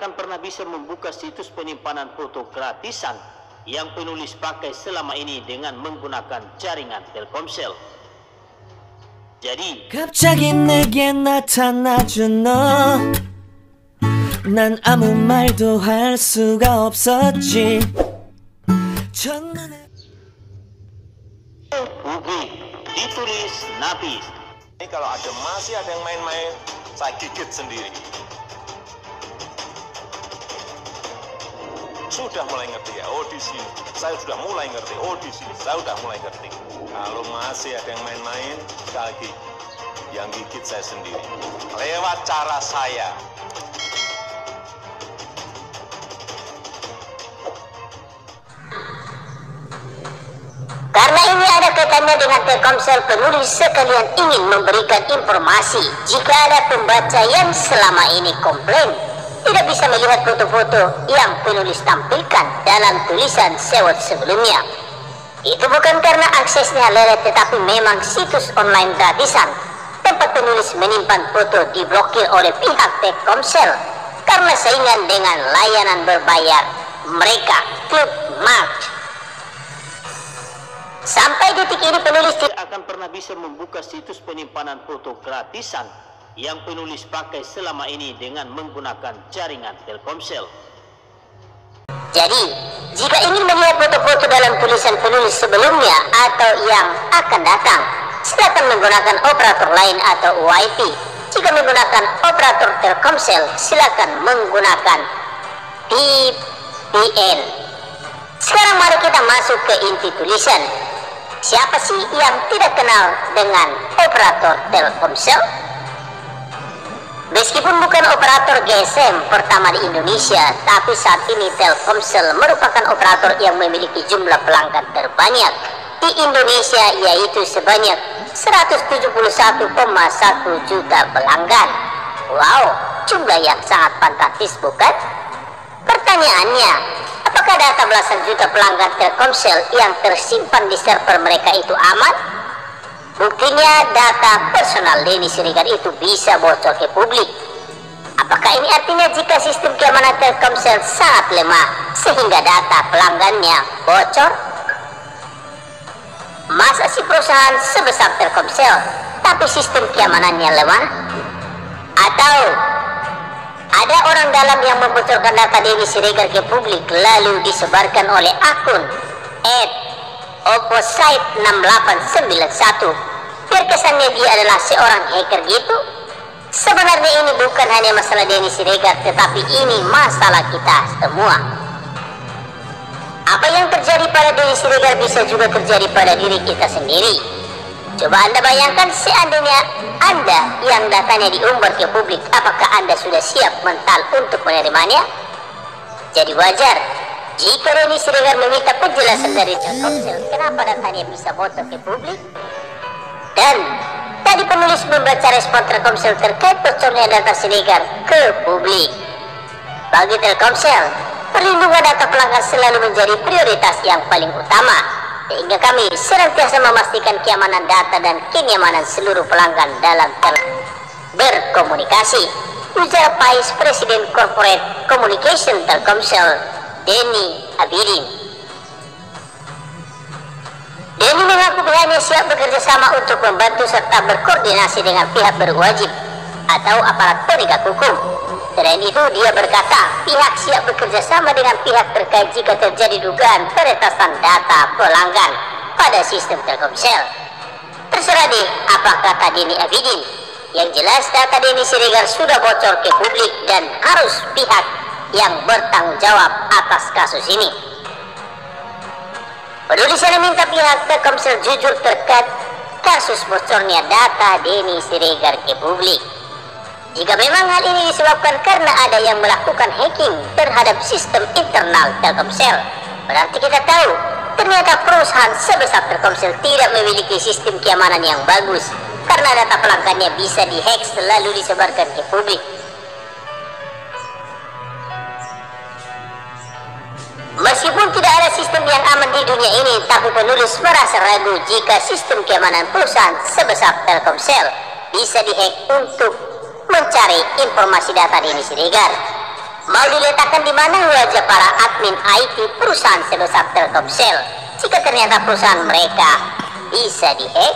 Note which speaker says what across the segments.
Speaker 1: akan pernah bisa membuka situs penyimpanan foto gratisan yang penulis pakai selama ini dengan menggunakan jaringan Telkomsel. Jadi,
Speaker 2: 갑자기 내게 나타나준 너, 난 아무 말도 할 수가 없었지. 첫눈에
Speaker 1: Ubi ditulis Nafis.
Speaker 3: Ini kalau masih ada yang main-main, saya gigit sendiri. Sudah mulai ngerti ya, oh di sini. Saya sudah mulai ngerti, oh di sini. Saya sudah mulai ngerti. Kalau masih ada yang main-main, sekali lagi, yang gigit saya sendiri. Lewat cara saya.
Speaker 4: Karena ini ada kaitannya dengan Telkomsel, penulis sekalian ingin memberikan informasi jika ada pembaca yang selama ini komplain tidak bisa melihat foto-foto yang penulis tampilkan dalam tulisan sewot sebelumnya. Itu bukan karena aksesnya lelet, tetapi memang situs online gratisan tempat penulis menyimpan foto diblokir oleh pihak Telkomsel karena saingan dengan layanan berbayar mereka, Klub March. Sampai detik ini penulis
Speaker 1: tidak akan pernah bisa membuka situs penyimpanan foto gratisan yang penulis pakai selama ini dengan menggunakan jaringan Telkomsel.
Speaker 4: Jadi, jika ingin melihat foto-foto dalam tulisan penulis sebelumnya atau yang akan datang, silakan menggunakan operator lain atau WiFi. Jika menggunakan operator Telkomsel, silakan menggunakan VPN. Sekarang mari kita masuk ke inti tulisan. Siapa sih yang tidak kenal dengan operator Telkomsel? Meskipun bukan operator GSM pertama di Indonesia, tapi saat ini Telkomsel merupakan operator yang memiliki jumlah pelanggan terbanyak di Indonesia, yaitu sebanyak 171,1 juta pelanggan. Wow, jumlah yang sangat fantastis, bukan? Pertanyaannya, apakah data belasan juta pelanggan Telkomsel yang tersimpan di server mereka itu aman? Buktinya data personal Denny Siregar itu bisa bocor ke publik. Apakah ini artinya jika sistem keamanan Telkomsel sangat lemah sehingga data pelanggannya bocor? Masa si perusahaan sebesar Telkomsel tapi sistem keamanannya lemah? Atau ada orang dalam yang membocorkan data Denny Siregar ke publik lalu disebarkan oleh akun @opposite6891 biar kesannya dia adalah seorang hacker gitu? Sebenarnya ini bukan hanya masalah Denny Siregar, tetapi ini masalah kita semua. Apa yang terjadi pada Denny Siregar bisa juga terjadi pada diri kita sendiri. Coba Anda bayangkan seandainya Anda yang datanya diumbar ke publik, apakah Anda sudah siap mental untuk menerimanya? Jadi wajar jika Denny Siregar meminta penjelasan dari Telkomsel kenapa datanya bisa bocor ke publik. Dan tadi penulis membaca respon Telkomsel terkait bocornya data Siregar ke publik. Bagi Telkomsel, perlindungan data pelanggan selalu menjadi prioritas yang paling utama, sehingga kami senantiasa memastikan keamanan data dan kenyamanan seluruh pelanggan dalam berkomunikasi. Ujar Vice President Corporate Communication Telkomsel, Denny Abidin. Denny mengaku pihaknya siap bekerja sama untuk membantu serta berkoordinasi dengan pihak berwajib atau aparat penegak hukum. Selain itu, dia berkata pihak siap bekerja sama dengan pihak terkait jika terjadi dugaan peretasan data pelanggan pada sistem Telkomsel. Terserah deh apa kata Denny Abidin. Yang jelas data Denny Siregar sudah bocor ke publik dan harus pihak yang bertanggung jawab atas kasus ini. Penulisannya minta pihak Telkomsel jujur terkait kasus bocornya data Denny Siregar ke publik. Jika memang hal ini disebabkan karena ada yang melakukan hacking terhadap sistem internal Telkomsel, berarti kita tahu ternyata perusahaan sebesar Telkomsel tidak memiliki sistem keamanan yang bagus karena data pelanggannya bisa dihack selalu disebarkan ke publik. Meskipun tidak ada sistem yang aman di dunia ini, tapi penulis merasa ragu jika sistem keamanan perusahaan sebesar Telkomsel bisa dihack untuk mencari informasi data Denny Siregar. Mau diletakkan di mana wajah para admin IT perusahaan sebesar Telkomsel jika ternyata perusahaan mereka bisa dihack?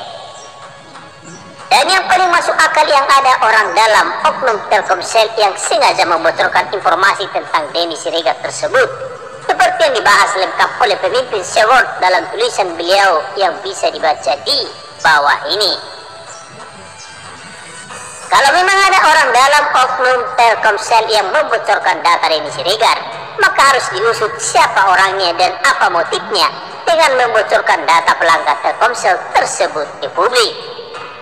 Speaker 4: Dan yang paling masuk akal yang ada orang dalam oknum Telkomsel yang sengaja membocorkan informasi tentang Denny Siregar tersebut, seperti yang dibahas lengkap oleh pemimpin Seward dalam tulisan beliau yang bisa dibaca di bawah ini. Kalau memang ada orang dalam oknum Telkomsel yang membocorkan data Denny Siregar, maka harus diusut siapa orangnya dan apa motifnya dengan membocorkan data pelanggan Telkomsel tersebut di publik.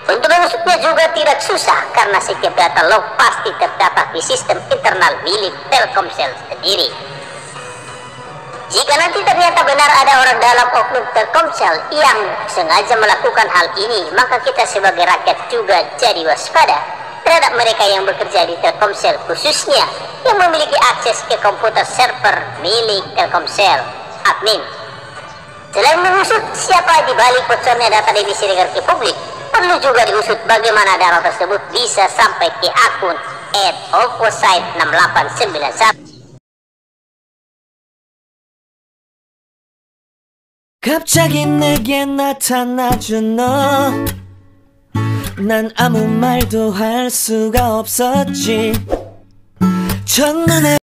Speaker 4: Untuk mengusutnya juga tidak susah karena setiap data log pasti terdapat di sistem internal milik Telkomsel sendiri. Jika nanti ternyata benar ada orang dalam oknum Telkomsel yang sengaja melakukan hal ini, maka kita sebagai rakyat juga jadi waspada terhadap mereka yang bekerja di Telkomsel, khususnya yang memiliki akses ke komputer server milik Telkomsel admin. Selain mengusut siapa di balik bocornya data Denny Siregar ke publik, perlu juga diusut bagaimana data tersebut bisa sampai ke akun @opposite6891.
Speaker 2: 갑자기 내게 나타나준 너, 난 아무 말도 할 수가 없었지. 첫눈에